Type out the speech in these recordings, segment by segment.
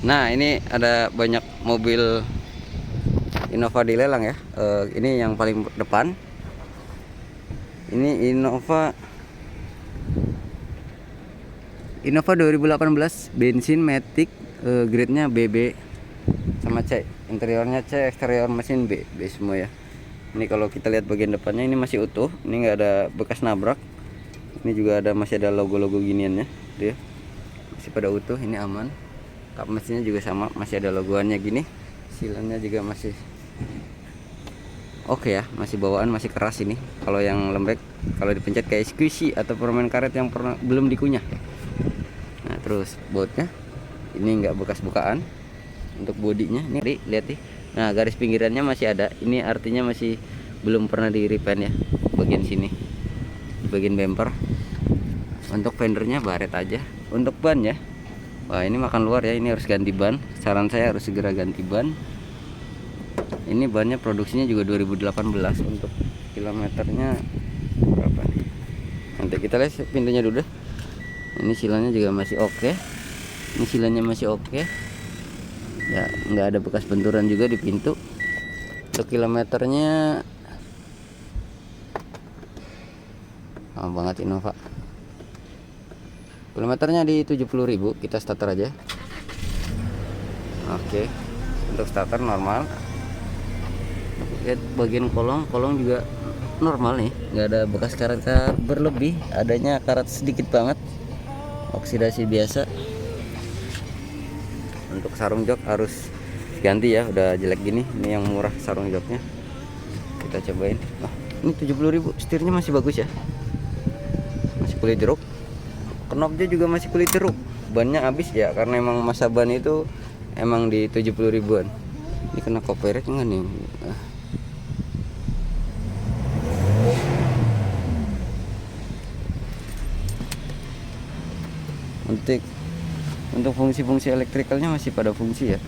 Nah, ini ada banyak mobil Innova di lelang ya. Ini yang paling depan. Ini Innova 2018 bensin Matic, grade-nya BB sama C. Interiornya C, eksterior mesin B semua ya. Ini kalau kita lihat bagian depannya ini masih utuh. Ini nggak ada bekas nabrak. Ini juga masih ada logo-logo giniannya, dia masih pada utuh. Ini aman. Kap mesinnya juga sama, masih ada logoannya gini. Silannya juga masih oke ya, masih bawaan, masih keras ini. Kalau yang lembek, kalau dipencet kayak squishy atau permen karet yang belum dikunyah. Nah, terus bautnya ini nggak bekas bukaan. Untuk bodinya nih, lihat nih. Nah, garis pinggirannya masih ada. Ini artinya masih belum pernah di repaint ya, bagian sini, di bagian bumper. Untuk fendernya baret aja. Untuk ban ya, wah ini makan luar ya, ini harus ganti ban. Saran saya harus segera ganti ban. Ini bannya produksinya juga 2018. Untuk kilometernya berapa nih? Nanti kita lihat pintunya dulu deh. Ini silanya juga masih oke. Ini silanya masih oke. Ya, nggak ada bekas benturan juga di pintu. Untuk kilometernya banget Innova. Kilometernya di 70.000, kita starter aja. Oke. Untuk starter normal. Lihat bagian kolong juga normal nih, nggak ada bekas karat-karat berlebih, adanya karat sedikit banget, oksidasi biasa. Untuk sarung jok harus ganti ya, udah jelek gini. Ini yang murah sarung joknya, kita cobain. Ini 70.000, setirnya masih bagus ya, masih kulit jeruk. Knobnya juga masih kulit jeruk. Bannya habis ya, karena emang masa ban itu emang di 70.000-an. Ini kena copyright enggak nih? Untuk fungsi-fungsi elektrikalnya masih pada fungsi ya.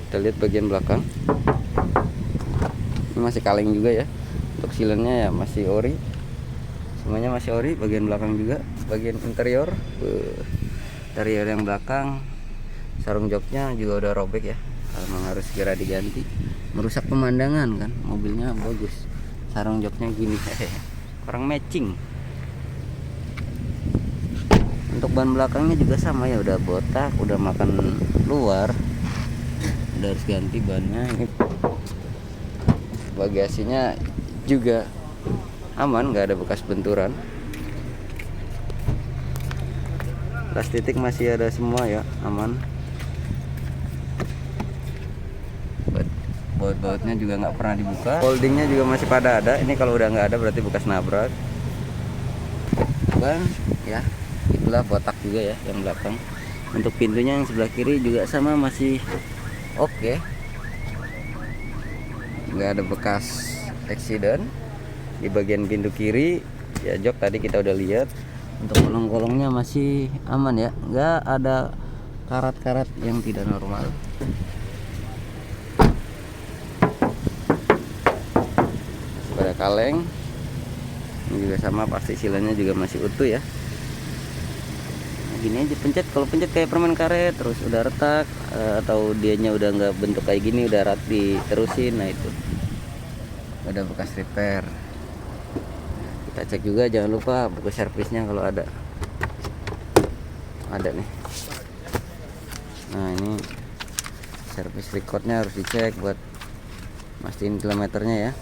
Kita lihat bagian belakang. Ini masih kaleng juga ya. Untuk silennya ya masih ori. Semuanya masih ori, bagian belakang juga. Bagian interior, interior yang belakang, sarung joknya juga udah robek ya. Memang harus segera diganti. Merusak pemandangan kan. Mobilnya bagus. Sarung joknya gini. Kurang matching. Untuk ban belakangnya juga sama ya, udah botak, udah makan luar, udah harus ganti bannya. Ini bagasinya juga aman, nggak ada bekas benturan. Las titik masih ada semua ya, aman. Baut-bautnya juga nggak pernah dibuka. Holdingnya juga masih pada ada. Ini kalau udah nggak ada berarti bekas nabrak. Ban ya, itulah botak juga ya yang belakang. Untuk pintunya yang sebelah kiri juga sama, masih oke. Nggak ada bekas accident. Di bagian pintu kiri ya, jok tadi kita udah lihat. Untuk kolong-kolongnya masih aman ya, nggak ada karat-karat yang tidak normal. Pada kaleng. Ini juga sama, pasti silanya juga masih utuh ya. Nah, gini aja pencet, kalau pencet kayak permen karet, terus udah retak, atau dianya udah nggak bentuk kayak gini, udah rapi terusin, nah itu ada bekas repair. Kita cek juga, jangan lupa buku servisnya kalau ada nih. Nah, ini servis recordnya harus dicek buat mastiin kilometernya ya.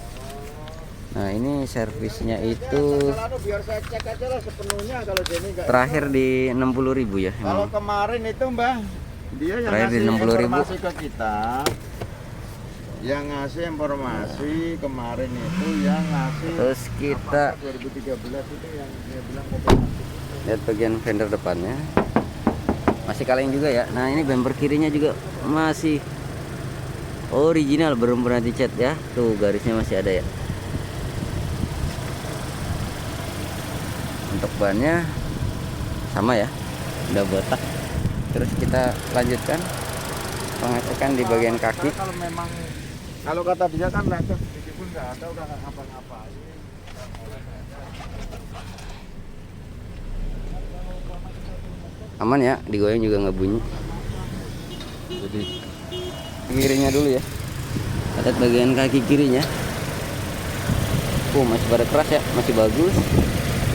Nah, ini servisnya itu biar saya cek aja lah sepenuhnya. Kalau Jenny terakhir di 60.000 ya. Kalau kemarin itu Mbah, dia yang terakhir di ngasih 60.000 informasi ke kita. Yang ngasih informasi kemarin itu yang ngasih. Terus kita 2013 itu yang dia bilang lihat bagian fender depannya masih kaleng juga ya. Nah, ini bumper kirinya juga masih original, belum pernah dicat ya. Tuh garisnya masih ada ya. Untuk bannya sama ya, udah botak. Terus kita lanjutkan pengecekan di bagian kaki. Kalau kata dia kan lecet sedikit pun nggak ada, udah nggak ngapa-ngapain. aman ya, digoyang juga nggak bunyi. Jadi kirinya dulu ya, lihat bagian kaki kirinya. Masih pada keras ya, masih bagus.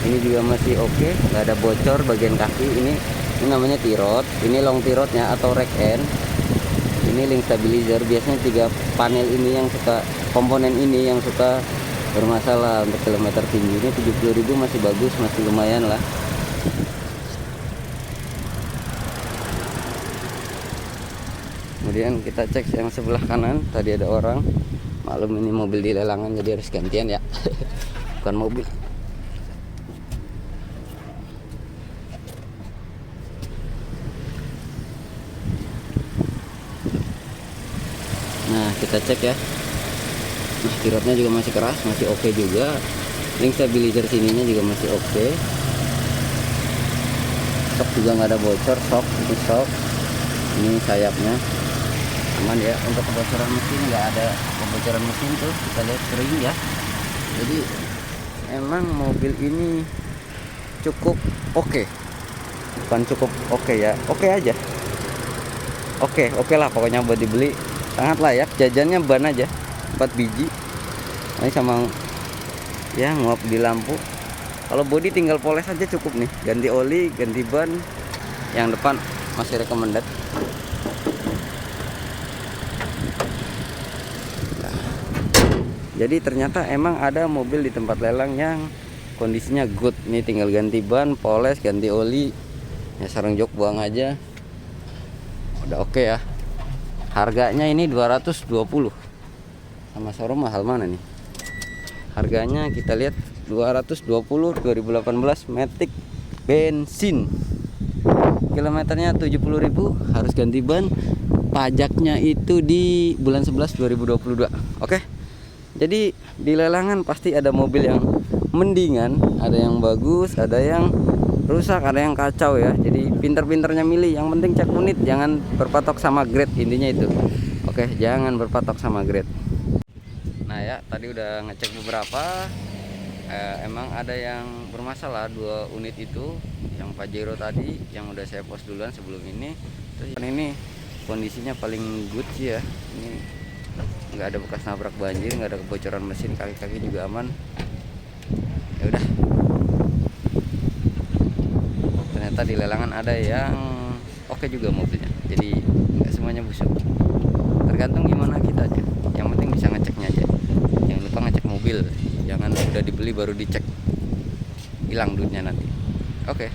Ini juga masih oke, nggak ada bocor bagian kaki. Ini namanya T-rod, ini long T-rodnya atau rack end. Ini link stabilizer. Biasanya 3 panel ini yang suka, komponen ini yang suka bermasalah untuk kilometer tinggi. Ini 70.000 masih bagus, masih lumayan lah. Kemudian kita cek yang sebelah kanan, tadi ada orang. Maklum ini mobil di lelangan jadi harus gantian ya. Bukan mobil. Nah, kita cek ya. Nah, tirotnya juga masih keras, masih oke juga. Link stabilizer sininya juga masih oke. Sok juga nggak ada bocor, sok itu sok. Ini sayapnya aman ya. Untuk kebocoran mesin nggak ada kebocoran mesin tuh, kita lihat kering ya. Jadi emang mobil ini cukup oke. Bukan cukup oke ya, oke aja. Oke lah pokoknya buat dibeli, sangat layak. Jajannya ban aja 4 biji. Ini sama ya nguap di lampu. Kalau bodi tinggal poles aja cukup nih, ganti oli, ganti ban. Yang depan masih recommended. Jadi ternyata emang ada mobil di tempat lelang yang kondisinya good. Nih tinggal ganti ban, poles, ganti oli. Ya sarung jok buang aja. Udah oke ya. Harganya ini 220. Sama showroom mahal mana nih? Harganya kita lihat 220 2018 Matic bensin. Kilometernya 70.000, harus ganti ban. Pajaknya itu di bulan 11 2022. Oke. Jadi di lelangan pasti ada mobil yang mendingan, ada yang bagus, ada yang rusak, ada yang kacau ya. Jadi pinter-pinternya milih. Yang penting cek unit, jangan berpatok sama grade, intinya itu. Oke, jangan berpatok sama grade. Nah ya, tadi udah ngecek beberapa. Emang ada yang bermasalah 2 unit itu, yang Pajero tadi yang udah saya post duluan sebelum ini. Terus ini kondisinya paling good sih ya. Ini nggak ada bekas nabrak banjir, nggak ada kebocoran mesin, kaki-kaki juga aman. Ya udah. Ternyata di lelangan ada yang oke juga mobilnya. Jadi nggak semuanya busuk. Tergantung gimana kita aja. Yang penting bisa ngeceknya aja. Jangan lupa ngecek mobil. Jangan udah dibeli baru dicek. Hilang duitnya nanti. Oke.